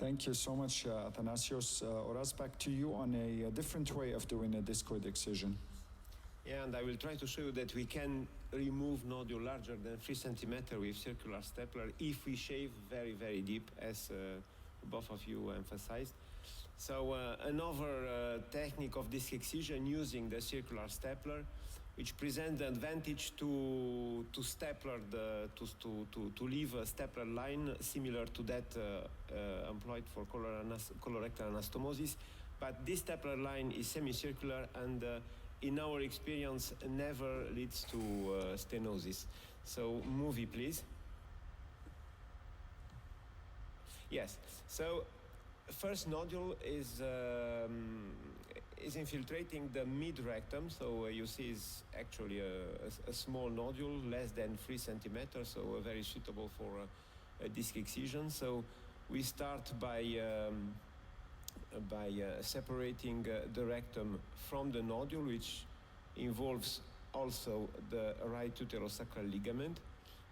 Thank you so much, Athanasios. Oraz, back to you on a different way of doing a discoid excision. Yeah, and I will try to show you that we can remove nodule larger than 3 centimeters with circular stapler if we shave very, very deep, as both of you emphasized. So another technique of disc excision using the circular stapler, which presents the advantage to stapler to leave a stapler line similar to that employed for colorectal anastomosis, but this stapler line is semicircular and in our experience never leads to stenosis. So movie, please. Yes. So first nodule is infiltrating the mid-rectum. So you see is actually a small nodule, less than 3 centimeters, so very suitable for a disc excision. So we start by separating the rectum from the nodule, which involves also the right uterosacral ligament.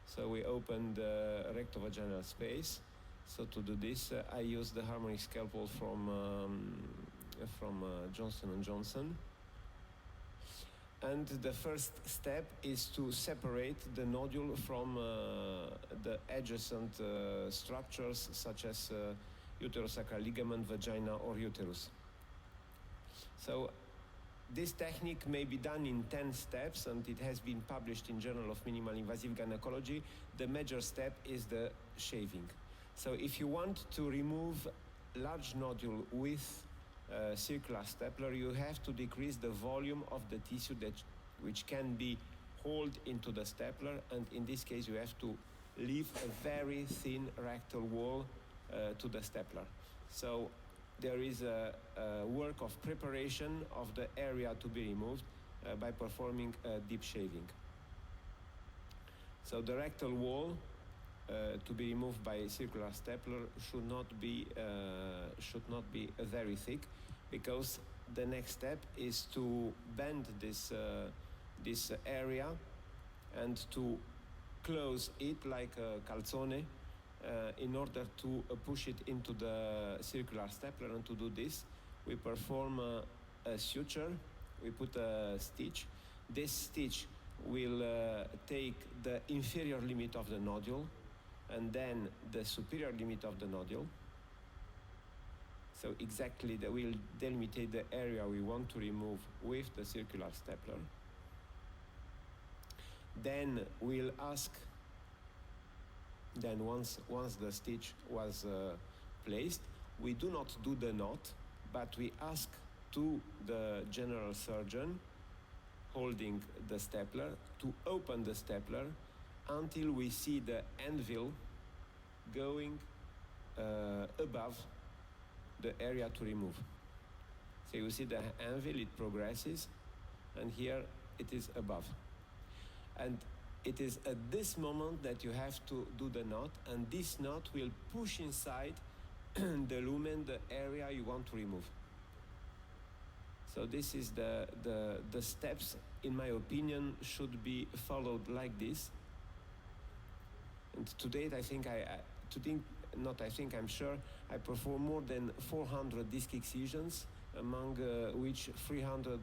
So we open the rectovaginal space. So to do this, I use the harmonic scalpel from Johnson & Johnson. And the first step is to separate the nodule from the adjacent structures such as uterosacral ligament, vagina, or uterus. So this technique may be done in 10 steps, and it has been published in Journal of Minimal Invasive Gynecology. The major step is the shaving. So if you want to remove large nodule with circular stapler, you have to decrease the volume of the tissue which can be hauled into the stapler, and in this case you have to leave a very thin rectal wall to the stapler. So there is a work of preparation of the area to be removed by performing deep shaving. So the rectal wall to be removed by circular stapler should not be very thick, because the next step is to bend this area and to close it like a calzone in order to push it into the circular stapler. And to do this, we perform a suture. We put a stitch. This stitch will take the inferior limit of the nodule and then the superior limit of the nodule. So exactly that will delimitate the area we want to remove with the circular stapler. Then we'll ask, once the stitch was placed, we do not do the knot, but we ask to the general surgeon holding the stapler to open the stapler until we see the anvil going above the area to remove. So you see the anvil, it progresses, and here it is above. And it is at this moment that you have to do the knot, and this knot will push inside the lumen, the area you want to remove. So this is the steps, in my opinion, should be followed like this. And to date, I'm sure, I perform more than 400 disc excisions, among which 300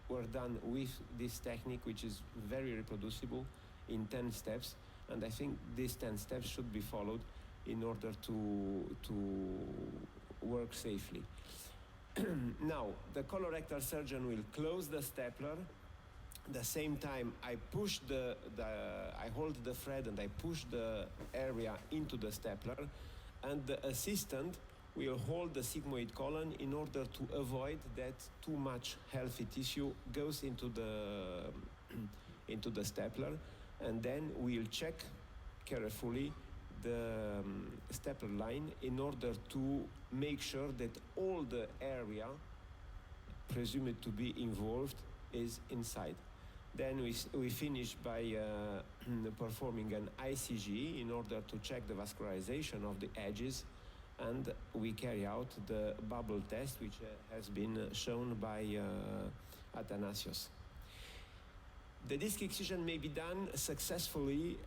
were done with this technique, which is very reproducible in 10 steps. And I think these 10 steps should be followed in order to work safely. Now, the colorectal surgeon will close the stapler. At the same time, I hold the thread and I push the area into the stapler, and the assistant will hold the sigmoid colon in order to avoid that too much healthy tissue goes into the stapler, and then we'll check carefully the stapler line in order to make sure that all the area presumed to be involved is inside. Then we finish by performing an ICG in order to check the vascularization of the edges, and we carry out the bubble test, which has been shown by Athanasios. The disc excision may be done successfully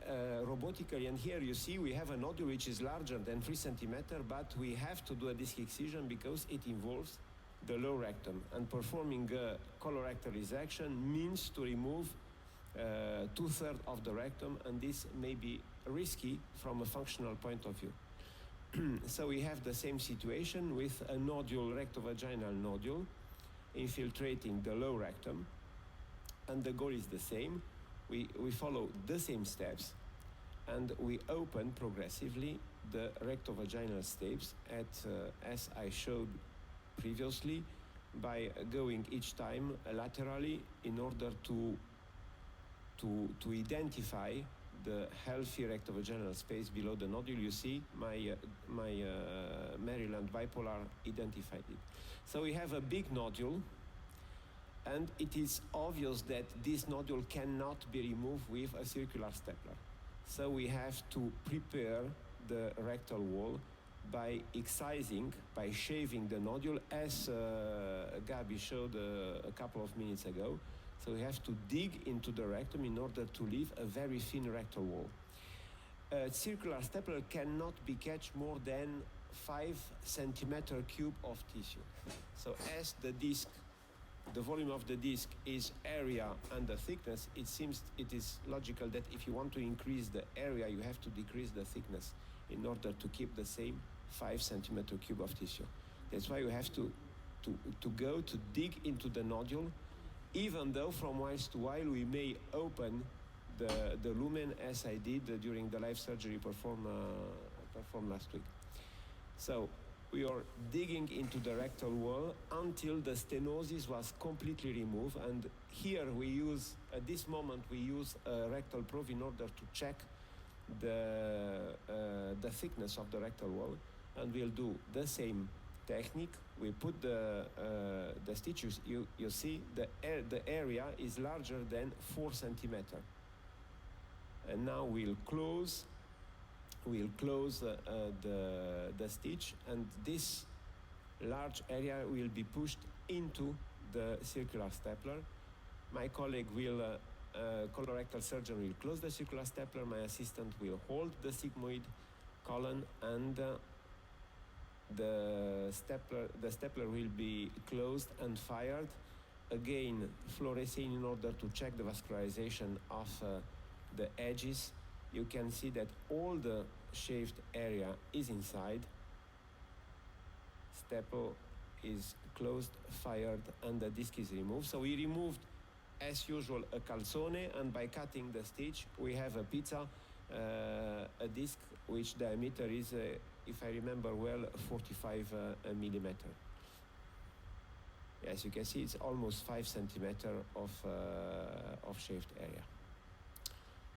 robotically, and here you see we have a nodule which is larger than 3 centimeters, but we have to do a disc excision because it involves the low rectum, and performing a colorectal resection means to remove 2/3 of the rectum, and this may be risky from a functional point of view. So we have the same situation with a nodule, rectovaginal nodule, infiltrating the low rectum, and the goal is the same. We follow the same steps, and we open progressively the rectovaginal stapes as I showed previously, by going each time laterally in order to identify the healthy rectovaginal space below the nodule. You see my Maryland bipolar identified it. So we have a big nodule, and it is obvious that this nodule cannot be removed with a circular stapler. So we have to prepare the rectal wall by excising, by shaving the nodule, as Gabi showed a couple of minutes ago. So we have to dig into the rectum in order to leave a very thin rectal wall. A circular stapler cannot be catch more than 5 centimeter cube of tissue. So as the disc, the volume of the disc is area and the thickness, it seems it is logical that if you want to increase the area, you have to decrease the thickness in order to keep the same 5 centimeter cube of tissue. That's why you have to dig into the nodule, even though from while to while we may open the lumen, as I did during the live surgery performed last week. So we are digging into the rectal wall until the stenosis was completely removed, and here we use, at this moment, we use a rectal probe in order to check the thickness of the rectal wall, and we'll do the same technique. We put the stitches. You see the area is larger than 4 centimeters, and now we'll close the stitch, and this large area will be pushed into the circular stapler. My colleague will, colorectal surgeon, will close the circular stapler. My assistant will hold the sigmoid column, and the stapler will be closed and fired. Again, fluorescein in order to check the vascularization of the edges. You can see that all the shaved area is inside. Staple is closed, fired, and the disc is removed. So we removed, as usual, a calzone, and by cutting the stitch, we have a pizza, a disc which diameter is, if I remember well, 45 millimeter. As you can see, it's almost 5 centimeters of shaved area.